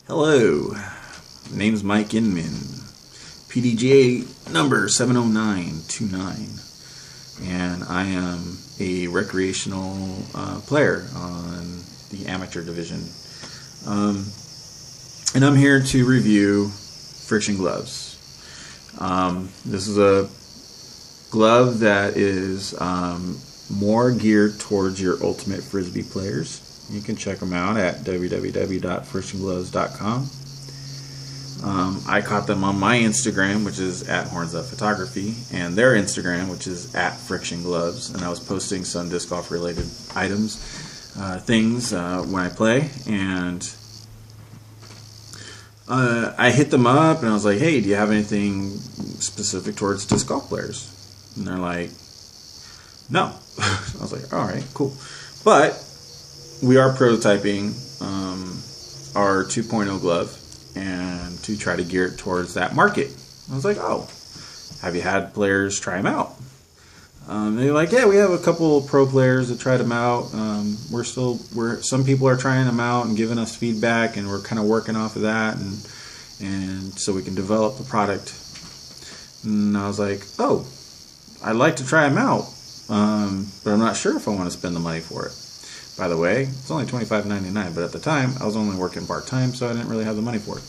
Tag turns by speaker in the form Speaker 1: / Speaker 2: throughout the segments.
Speaker 1: Hello, name's Mike Inman, PDGA number 70929, and I am a recreational player on the amateur division. And I'm here to review friction gloves. This is a glove that is more geared towards your ultimate frisbee players. You can check them out at www.frictiongloves.com. I caught them on my Instagram, which is at Horns Up Photography, and their Instagram, which is at Friction Gloves. And I was posting some disc golf related items, things when I play, and I hit them up and I was like, hey, do you have anything specific towards disc golf players? And they're like, no. I was like, all right, cool. But we are prototyping our 2.0 glove and to try to gear it towards that market. I was like, oh, have you had players try them out? They're like, yeah, we have a couple of pro players that tried them out. Some people are trying them out and giving us feedback, and we're kind of working off of that, and so we can develop the product. And I was like, oh, I'd like to try them out, but I'm not sure if I want to spend the money for it. By the way, it's only $25.99, but at the time I was only working part-time, so I didn't really have the money for it.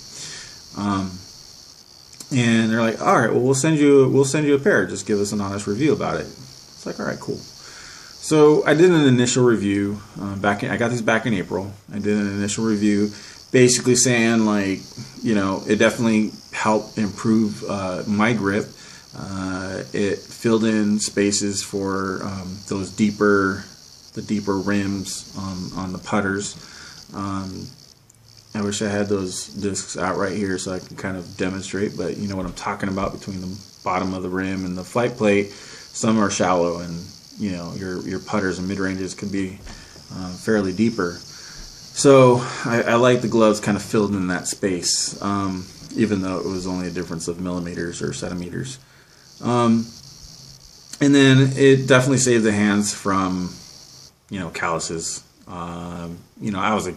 Speaker 1: And they're like, all right, well, we'll send you a pair. Just give us an honest review about it. It's like, all right, cool. So I did an initial review I got these back in April. I did an initial review, basically saying, like, you know, it definitely helped improve my grip. It filled in spaces for the deeper rims on the putters. I wish I had those discs out right here so I can kind of demonstrate, but you know what I'm talking about between the bottom of the rim and the flight plate. Some are shallow, and you know your putters and mid-ranges can be fairly deeper. So I like the gloves kind of filled in that space, even though it was only a difference of millimeters or centimeters. And then it definitely saved the hands from, you know, calluses. You know, I was a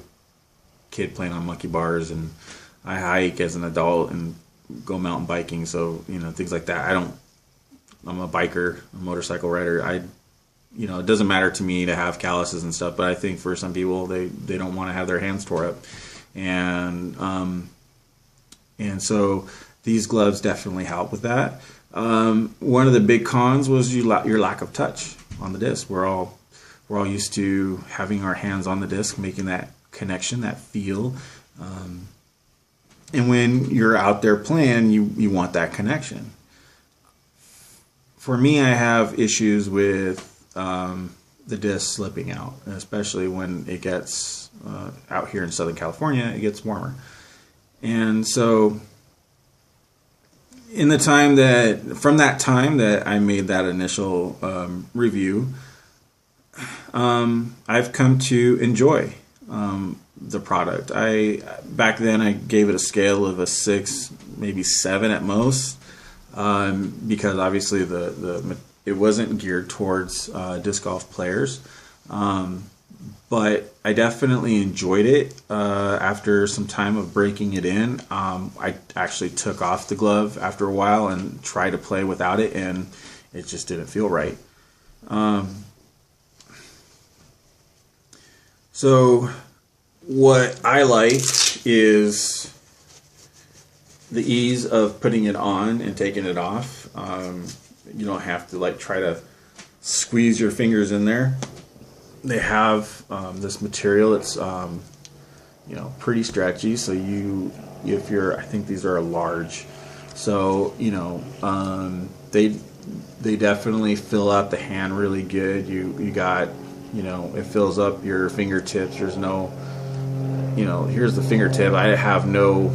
Speaker 1: kid playing on monkey bars, and I hike as an adult and go mountain biking, so you know, things like that. I'm a biker, a motorcycle rider. You know, it doesn't matter to me to have calluses and stuff, but I think for some people they don't want to have their hands tore up, and so these gloves definitely help with that. One of the big cons was your lack of touch on the disc. We're all used to having our hands on the disc, making that connection, that feel, and when you're out there playing, you want that connection. For me, I have issues with the disc slipping out, especially when it gets out here in Southern California, it gets warmer. And so from that time that I made that initial review, I've come to enjoy the product. Back then I gave it a scale of a 6, maybe 7 at most, because obviously it wasn't geared towards disc golf players, but I definitely enjoyed it. After some time of breaking it in, I actually took off the glove after a while and tried to play without it, and it just didn't feel right. So what I like is the ease of putting it on and taking it off. You don't have to like try to squeeze your fingers in there. They have this material that's you know, pretty stretchy. So I think these are a large. So you know, they definitely fill out the hand really good. You got, you know, it fills up your fingertips. There's no, you know, here's the fingertip. I have no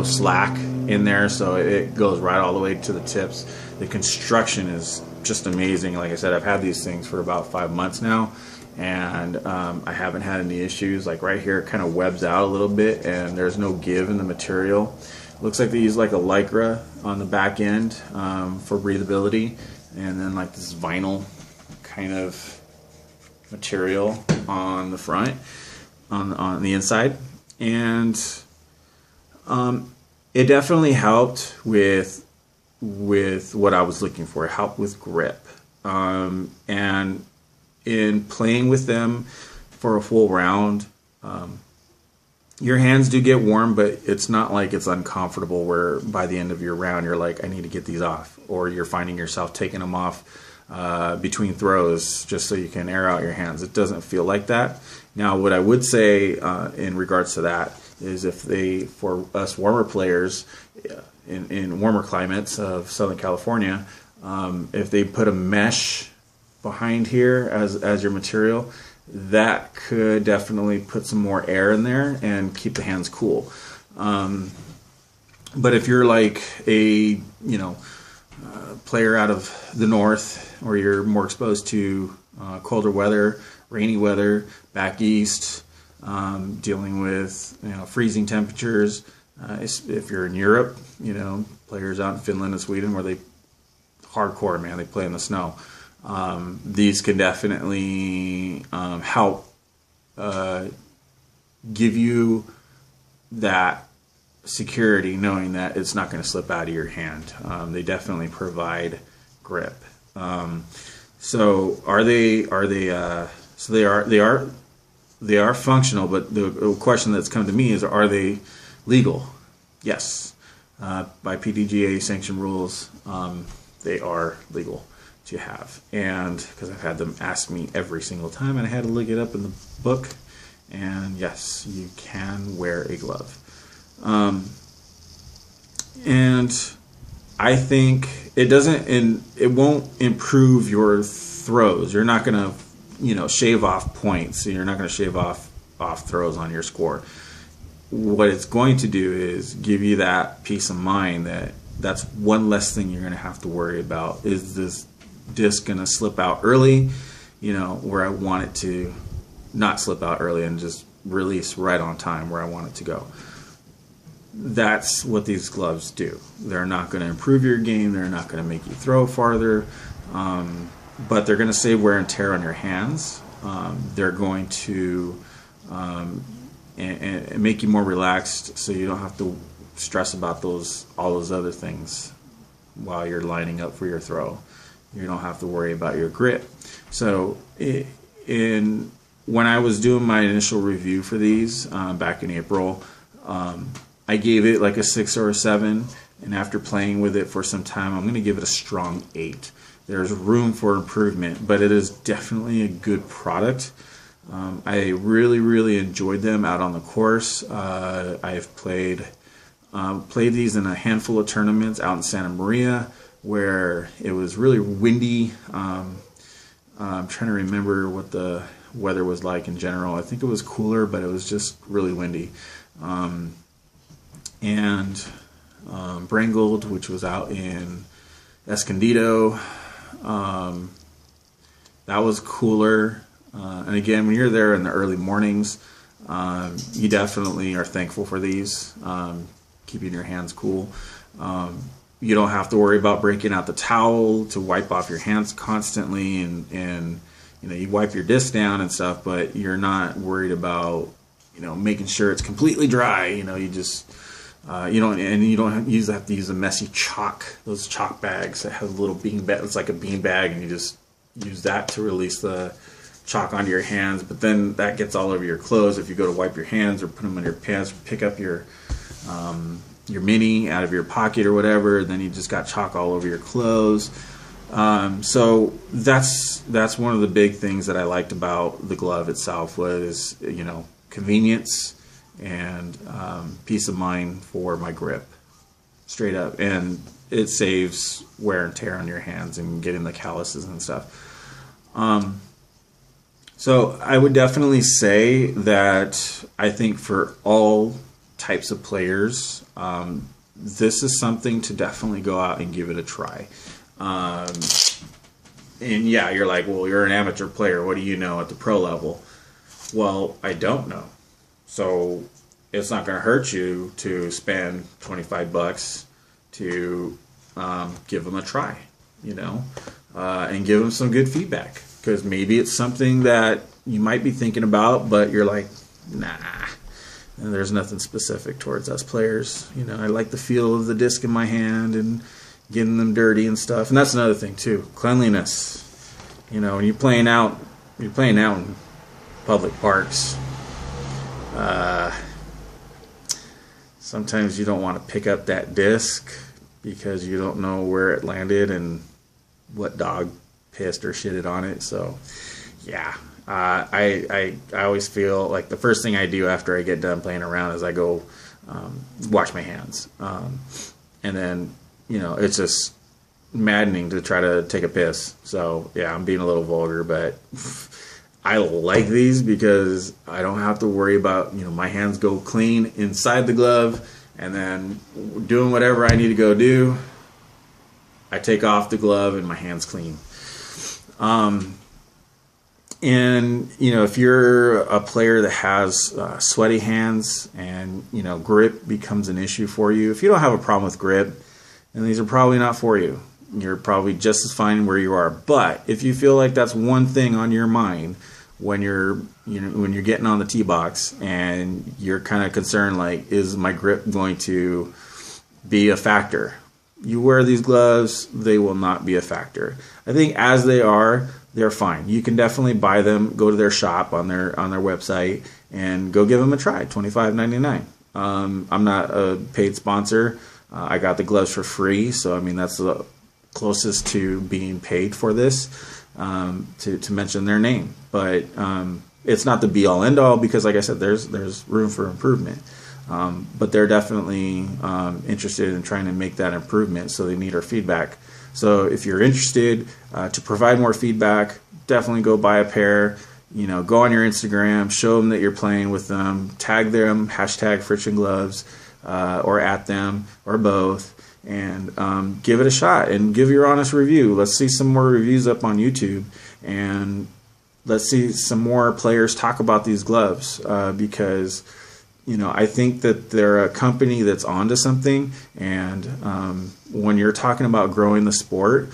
Speaker 1: slack in there, so it goes right all the way to the tips. The construction is just amazing. Like I said, I've had these things for about 5 months now, and I haven't had any issues. Like right here, it kind of webs out a little bit, and there's no give in the material. Looks like they use like a Lycra on the back end for breathability, and then like this vinyl kind of material on the front, on the inside, and It definitely helped with what I was looking for. It helped with grip, and in playing with them for a full round, your hands do get warm, but it's not like it's uncomfortable where by the end of your round you're like, I need to get these off, or you're finding yourself taking them off between throws just so you can air out your hands. It doesn't feel like that. Now, what I would say in regards to that is for us warmer players in warmer climates of Southern California, if they put a mesh behind here as your material, that could definitely put some more air in there and keep the hands cool. But if you're like a player out of the north, or you're more exposed to colder weather, rainy weather, back east, dealing with freezing temperatures, if you're in Europe, players out in Finland and Sweden where they hardcore, man, they play in the snow. These can definitely help give you that security, knowing that it's not going to slip out of your hand. They definitely provide grip. So they are functional, but the question that's come to me is, are they legal? Yes. By PDGA sanctioned rules, they are legal to have. And because I've had them ask me every single time, and I had to look it up in the book, and yes, you can wear a glove. And I think it won't improve your throws. You're not going to, shave off points. You're not going to shave off throws on your score. What it's going to do is give you that peace of mind that that's one less thing you're going to have to worry about. Is this disc going to slip out early, where I want it to not slip out early and just release right on time where I want it to go. That's what these gloves do. They're not going to improve your game. They're not going to make you throw farther, but they're going to save wear and tear on your hands. They're going to and make you more relaxed, so you don't have to stress about all those other things while you're lining up for your throw. You don't have to worry about your grip. So when I was doing my initial review for these back in April, I gave it like a 6 or a 7, and after playing with it for some time, I'm going to give it a strong 8. There's room for improvement, but it is definitely a good product. I really, really enjoyed them out on the course. I've played these in a handful of tournaments out in Santa Maria, where it was really windy. I'm trying to remember what the weather was like in general. I think it was cooler, but it was just really windy. And Brangold, which was out in Escondido, that was cooler. And again, when you're there in the early mornings, you definitely are thankful for these, keeping your hands cool. You don't have to worry about breaking out the towel to wipe off your hands constantly, and you wipe your disc down and stuff, but you're not worried about making sure it's completely dry. You just you don't have to use a messy those chalk bags that have a little bean bag. It's like a bean bag, and you just use that to release the chalk onto your hands, but then that gets all over your clothes. If you go to wipe your hands or put them in your pants, or pick up your mini out of your pocket or whatever, then you just got chalk all over your clothes. So that's one of the big things that I liked about the glove itself was convenience and peace of mind for my grip, straight up, and it saves wear and tear on your hands and getting the calluses and stuff. So I would definitely say that I think for all types of players, this is something to definitely go out and give it a try. And yeah, you're like, well, you're an amateur player. What do you know at the pro level? Well, I don't know. So it's not going to hurt you to spend $25 to give them a try, and give them some good feedback. Because maybe it's something that you might be thinking about, but you're like, nah, And there's nothing specific towards us players. You know, I like the feel of the disc in my hand and getting them dirty and stuff. And that's another thing too, cleanliness. You know, when you're playing out in public parks, sometimes you don't want to pick up that disc because you don't know where it landed and what dog pissed or shitted on it. So, yeah. I always feel like the first thing I do after I get done playing around is I go wash my hands. And then, you know, it's just maddening to try to take a piss. So, yeah, I'm being a little vulgar, but I like these because I don't have to worry about, you know, my hands go clean inside the glove, and then doing whatever I need to go do, I take off the glove and my hand's clean. And, you know, if you're a player that has sweaty hands and, you know, grip becomes an issue for you, if you don't have a problem with grip, then these are probably not for you. You're probably just as fine where you are. But if you feel like that's one thing on your mind when you're getting on the tee box and you're kind of concerned, like, is my grip going to be a factor? You wear these gloves, they will not be a factor. I think as they are, they're fine. You can definitely buy them, go to their shop on their website, and go give them a try. $25.99. I'm not a paid sponsor. I got the gloves for free, so I mean that's the closest to being paid for this, to mention their name. But it's not the be all end all because, like I said, there's room for improvement. But they're definitely interested in trying to make that improvement, so they need our feedback. So if you're interested to provide more feedback, definitely go buy a pair. You know, go on your Instagram, show them that you're playing with them, tag them, hashtag Friction Gloves, or at them, or both, and give it a shot and give your honest review. Let's see some more reviews up on YouTube, and let's see some more players talk about these gloves because, you know, I think that they're a company that's onto something, and when you're talking about growing the sport,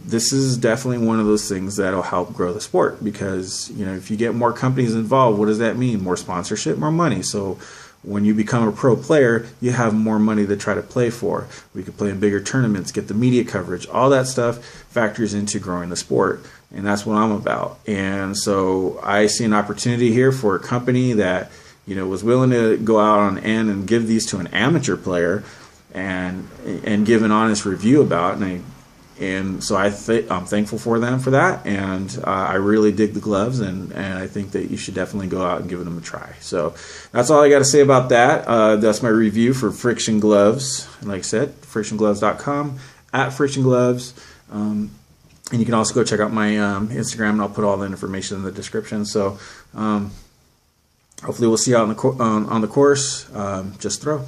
Speaker 1: this is definitely one of those things that'll help grow the sport because, you know, if you get more companies involved, what does that mean? More sponsorship, more money. So when you become a pro player, you have more money to try to play for. We could play in bigger tournaments, get the media coverage. All that stuff factors into growing the sport, and that's what I'm about. And so I see an opportunity here for a company that, you know, was willing to go out on end and give these to an amateur player and give an honest review about it. And so I'm thankful for them for that, and I really dig the gloves, and I think that you should definitely go out and give them a try. So that's all I got to say about that. That's my review for Friction Gloves. Like I said, frictiongloves.com, at Friction Gloves. And you can also go check out my Instagram, and I'll put all the information in the description. So hopefully we'll see you out on the course. Just throw.